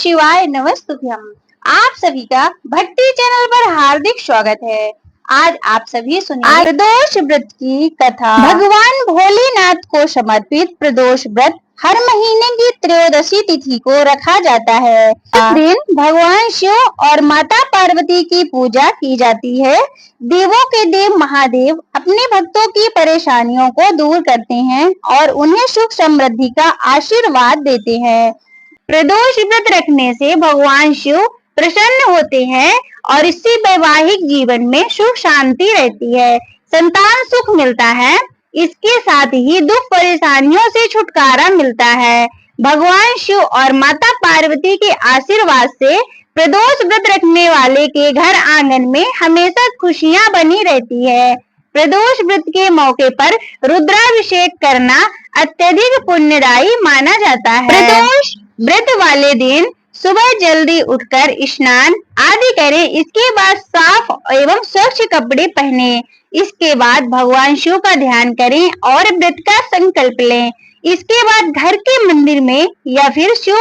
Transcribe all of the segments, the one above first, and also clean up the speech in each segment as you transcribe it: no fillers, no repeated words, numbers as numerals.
शिवाय नमस्तुभ्यम। आप सभी का भक्ति चैनल पर हार्दिक स्वागत है। आज आप सभी सुनिए प्रदोष व्रत की कथा। भगवान भोलेनाथ को समर्पित प्रदोष व्रत हर महीने की त्रयोदशी तिथि को रखा जाता है। इस दिन भगवान शिव और माता पार्वती की पूजा की जाती है। देवों के देव महादेव अपने भक्तों की परेशानियों को दूर करते हैं और उन्हें सुख समृद्धि का आशीर्वाद देते हैं। प्रदोष व्रत रखने से भगवान शिव प्रसन्न होते हैं और इससे वैवाहिक जीवन में सुख शांति रहती है, संतान सुख मिलता है। इसके साथ ही दुख परेशानियों से छुटकारा मिलता है। भगवान शिव और माता पार्वती के आशीर्वाद से प्रदोष व्रत रखने वाले के घर आंगन में हमेशा खुशियां बनी रहती है। प्रदोष व्रत के मौके पर रुद्राभिषेक करना अत्यधिक पुण्यदायी माना जाता है। प्रदोष व्रत वाले दिन सुबह जल्दी उठकर स्नान आदि करें। इसके बाद साफ एवं स्वच्छ कपड़े पहने। इसके बाद भगवान शिव का ध्यान करें और व्रत का संकल्प लें। इसके बाद घर के मंदिर में या फिर शिव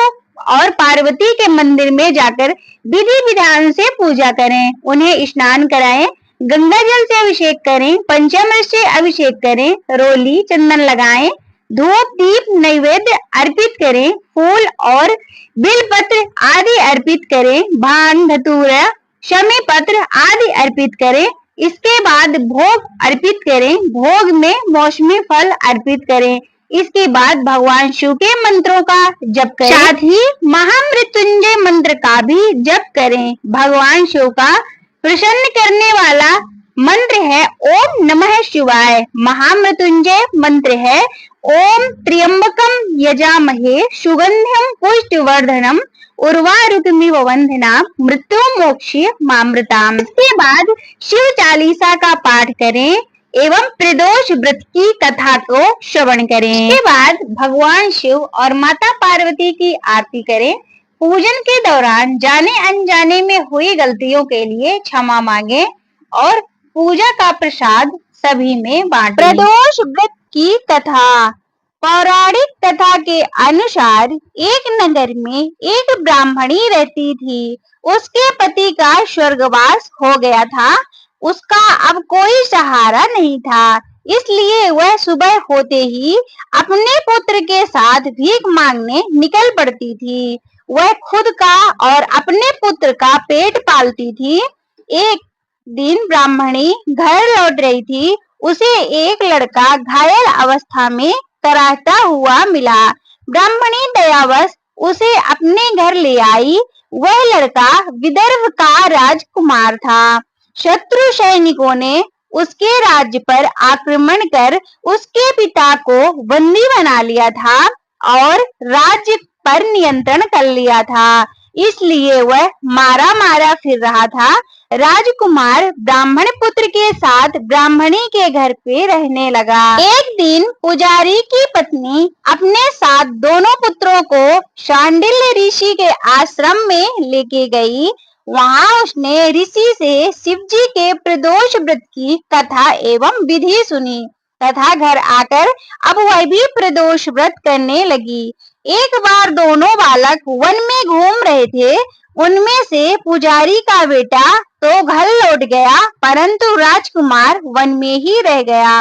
और पार्वती के मंदिर में जाकर विधि विधान से पूजा करें। उन्हें स्नान कराएं, गंगा जल से अभिषेक करें, पंचामृत से अभिषेक करें, रोली चंदन लगाएं, धूप दीप नैवेद्य अर्पित करें, फूल और बिलपत्र आदि अर्पित करें, भांग धतूरा शमी पत्र आदि अर्पित करें। इसके बाद भोग अर्पित करें, भोग में मौसमी फल अर्पित करें। इसके बाद भगवान शिव के मंत्रों का जप करें, साथ ही महामृत्युंजय मंत्र का भी जप करें। भगवान शिव का प्रसन्न करने वाला मंत्र है ओम नमः शिवाय। महामृत्युंजय मंत्र है ओम त्र्यंबकम यजामहे सुगंधिम पुष्टिवर्धनम उर्वारुकमिव वंदना मृत्यु मोक्ष्य मामृताम। इसके बाद शिव चालीसा का पाठ करें एवं प्रदोष व्रत की कथा को श्रवण करें। इसके बाद भगवान शिव और माता पार्वती की आरती करें। पूजन के दौरान जाने अनजाने में हुई गलतियों के लिए क्षमा मांगे और पूजा का प्रसाद सभी में बांटें। प्रदोष व्रत की कथा। पौराणिक कथा के अनुसार एक नगर में एक ब्राह्मणी रहती थी। उसके पति का स्वर्गवास हो गया था। उसका अब कोई सहारा नहीं था, इसलिए वह सुबह होते ही अपने पुत्र के साथ भीख मांगने निकल पड़ती थी। वह खुद का और अपने पुत्र का पेट पालती थी। एक दिन ब्राह्मणी घर लौट रही थी। उसे एक लड़का घायल अवस्था में कराहता हुआ मिला। ब्राह्मणी दयावश उसे अपने घर ले आई। वह लड़का विदर्भ का राजकुमार था। शत्रु सैनिकों ने उसके राज्य पर आक्रमण कर उसके पिता को बंदी बना लिया था और राज्य पर नियंत्रण कर लिया था, इसलिए वह मारा मारा फिर रहा था। राजकुमार ब्राह्मण पुत्र के साथ ब्राह्मणी के घर पे रहने लगा। एक दिन पुजारी की पत्नी अपने साथ दोनों पुत्रों को शांडिल्य ऋषि के आश्रम में लेके गई। वहां उसने ऋषि से शिवजी के प्रदोष व्रत की कथा एवं विधि सुनी तथा घर आकर अब वह भी प्रदोष व्रत करने लगी। एक बार दोनों बालक वन में घूम रहे थे। उनमें से पुजारी का बेटा तो घर लौट गया, परंतु राजकुमार वन में ही रह गया।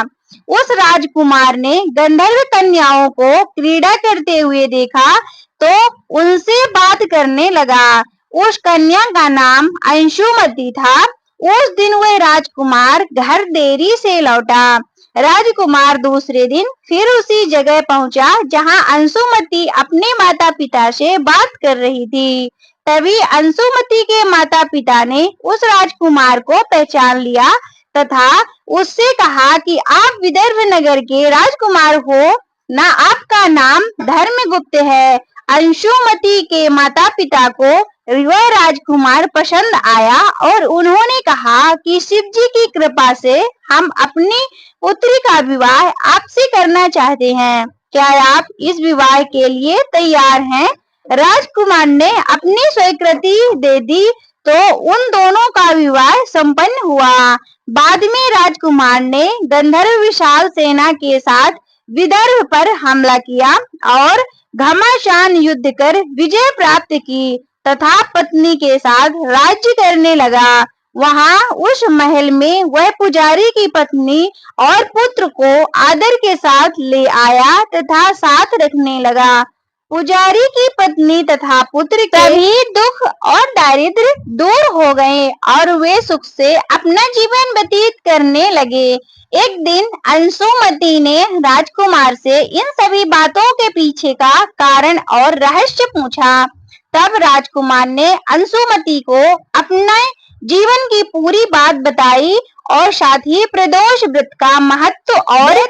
उस राजकुमार ने गंधर्व कन्याओं को क्रीड़ा करते हुए देखा तो उनसे बात करने लगा। उस कन्या का नाम अंशुमति था। उस दिन वह राजकुमार घर देरी से लौटा। राजकुमार दूसरे दिन फिर उसी जगह पहुंचा जहां अंशुमति अपने माता पिता से बात कर रही थी। तभी अंशुमति के माता पिता ने उस राजकुमार को पहचान लिया तथा उससे कहा कि आप विदर्भ नगर के राजकुमार हो ना, आपका नाम धर्मगुप्त है। अंशुमति के माता पिता को वह राजकुमार पसंद आया और उन्होंने कहा कि शिवजी की कृपा से हम अपनी पुत्री का विवाह आपसे करना चाहते हैं। क्या आप इस विवाह के लिए तैयार हैं? राजकुमार ने अपनी स्वीकृति दे दी तो उन दोनों का विवाह संपन्न हुआ। बाद में राजकुमार ने गंधर्व विशाल सेना के साथ विदर्भ पर हमला किया और घमासान युद्ध कर विजय प्राप्त की। तथा पत्नी के साथ राज्य करने लगा। वहां उस महल में वह पुजारी की पत्नी और पुत्र को आदर के साथ ले आया तथा साथ रखने लगा। पुजारी की पत्नी तथा पुत्र के सभी दुख और दारिद्र्य दूर हो गए और वे सुख से अपना जीवन व्यतीत करने लगे। एक दिन अंशुमति ने राजकुमार से इन सभी बातों के पीछे का कारण और रहस्य पूछा। तब राजकुमार ने अंशुमति को अपने जीवन की पूरी बात बताई और साथ ही प्रदोष व्रत का महत्व और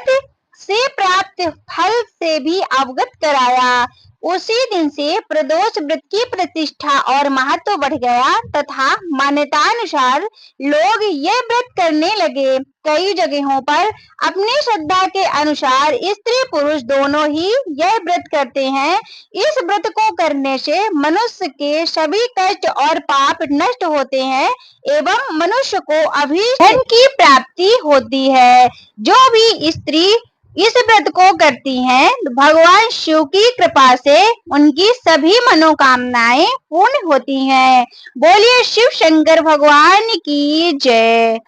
से प्राप्त फल से भी अवगत कराया। उसी दिन से प्रदोष व्रत की प्रतिष्ठा और महत्व बढ़ गया तथा मान्यतानुसार लोग यह व्रत करने लगे। कई जगहों पर अपनी श्रद्धा के अनुसार स्त्री पुरुष दोनों ही यह व्रत करते हैं। इस व्रत को करने से मनुष्य के सभी कष्ट और पाप नष्ट होते हैं एवं मनुष्य को अभीष्ट धन की प्राप्ति होती है। जो भी स्त्री इस व्रत को करती हैं, भगवान शिव की कृपा से उनकी सभी मनोकामनाएं पूर्ण होती हैं। बोलिए शिव शंकर भगवान की जय।